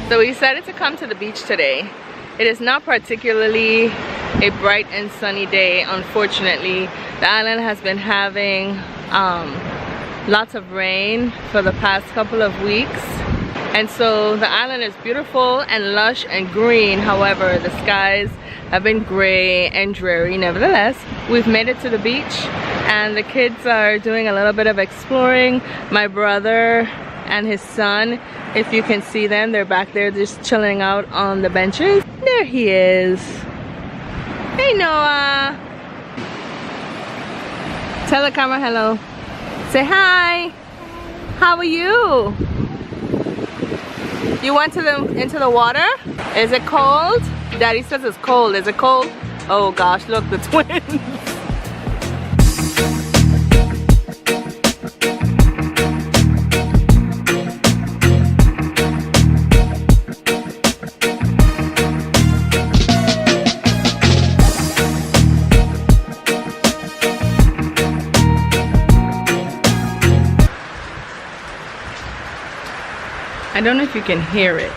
So we decided to come to the beach today. It is not particularly a bright and sunny day, unfortunately. The island has been having lots of rain for the past couple of weeks. And so the island is beautiful and lush and green. However, the skies have been gray and dreary. Nevertheless, we've made it to the beach and the kids are doing a little bit of exploring. My brother and his son, if you can see them, they're back there just chilling out on the benches. There he is. Hey Noah. Tell the camera hello. Say hi. How are you? You went into the water? Is it cold? Daddy says it's cold. Is it cold? Oh gosh, look, the twins. I don't know if you can hear it,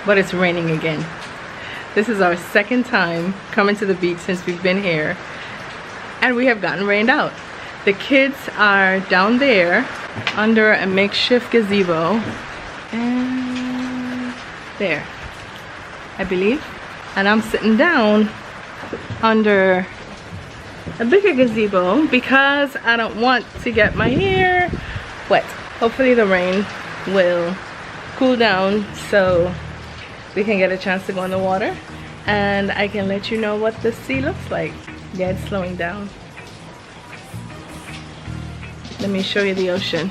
but it's raining again. This is our second time coming to the beach since we've been here, and we have gotten rained out. The kids are down there under a makeshift gazebo, and there, I believe, and I'm sitting down under a bigger gazebo because I don't want to get my hair wet. Hopefully the rain will cool down so we can get a chance to go in the water and I can let you know what the sea looks like. Yeah, it's slowing down. Let me show you the ocean.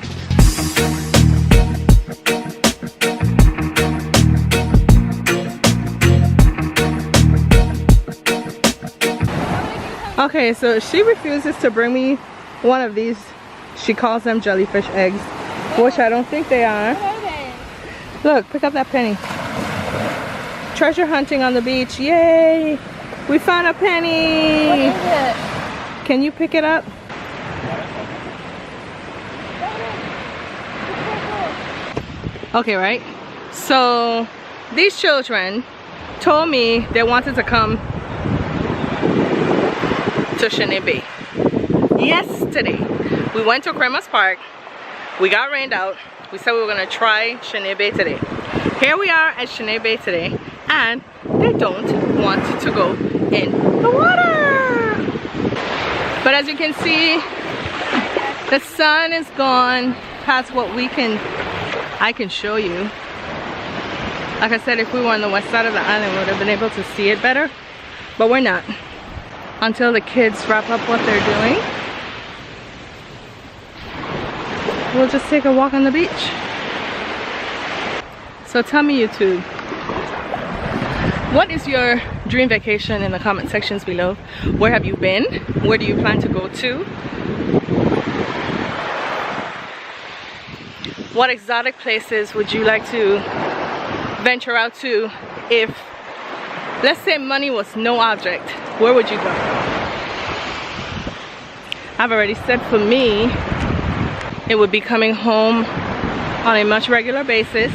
Okay, so she refuses to bring me one of these. She calls them jellyfish eggs, which I don't think they are. What are they? Look, pick up that penny. Treasure hunting on the beach. Yay! We found a penny. What is it? Can you pick it up? Okay, right? So these children told me they wanted to come to Shanae yesterday. We went to Cremas Park. We got rained out. We said we were gonna try Shanae Bay today. Here we are at Shanae Bay today, and they don't want to go in the water. But as you can see, the sun is gone past what I can show you. Like I said, if we were on the west side of the island, we would have been able to see it better, but we're not until the kids wrap up what they're doing. We'll just take a walk on the beach. So tell me, YouTube, what is your dream vacation in the comment sections below? Where have you been? Where do you plan to go to? What exotic places would you like to venture out to if, let's say, money was no object? Where would you go? I've already said for me, it would be coming home on a much regular basis.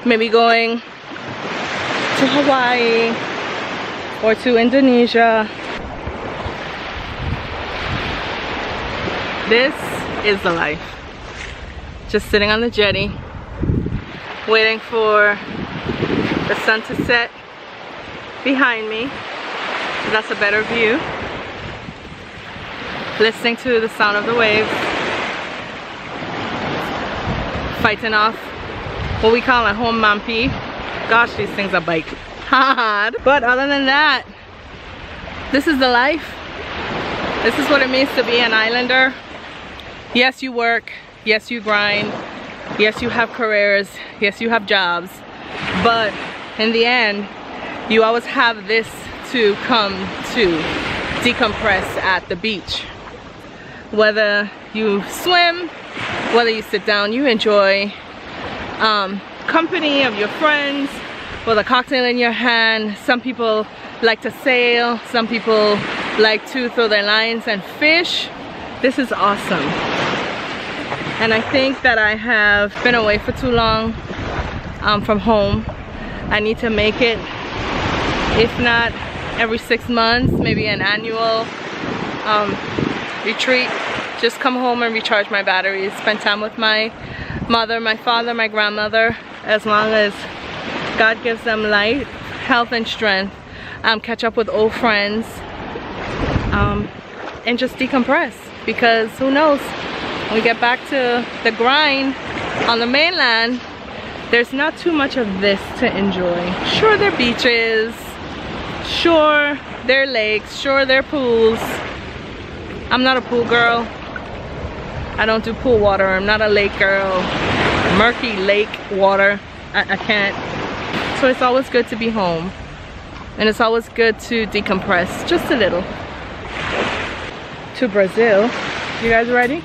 Maybe going to Hawaii or to Indonesia. This is the life. Just sitting on the jetty, waiting for the sun to set behind me. That's a better view. Listening to the sound of the waves. Fighting off what we call a home mampi. Gosh, these things are bite hard. But other than that, this is the life. This is what it means to be an islander. Yes, you work. Yes, you grind. Yes, you have careers. Yes, you have jobs. But in the end, you always have this to come to decompress at the beach. Whether you swim, whether you sit down, you enjoy company of your friends with a cocktail in your hand. Some people like to sail, some people like to throw their lines and fish. This is awesome. And I think that I have been away for too long from home. I need to make it, if not every 6 months, maybe an annual retreat. Just come home and recharge my batteries, spend time with my mother, my father, my grandmother, as long as God gives them life, health, and strength. Catch up with old friends, and just decompress, because who knows, when we get back to the grind on the mainland, there's not too much of this to enjoy. Sure, there are beaches, sure, there are lakes, sure, there are pools. I'm not a pool girl. I don't do pool water. I'm not a lake girl. Murky lake water, I can't. So it's always good to be home, and it's always good to decompress just a little. To Brazil. You guys ready?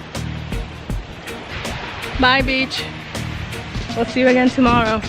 Bye, beach. We'll see you again tomorrow.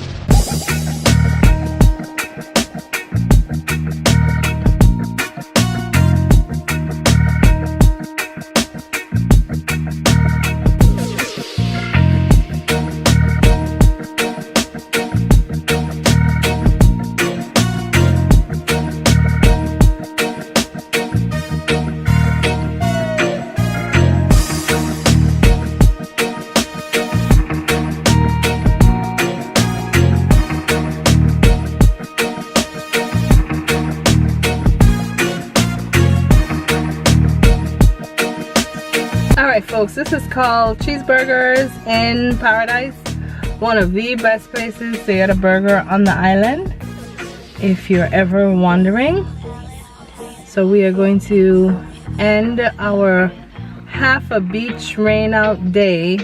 Folks, this is called Cheeseburgers in Paradise, one of the best places to get a burger on the island, if you're ever wondering. So we are going to end our half a beach rain out day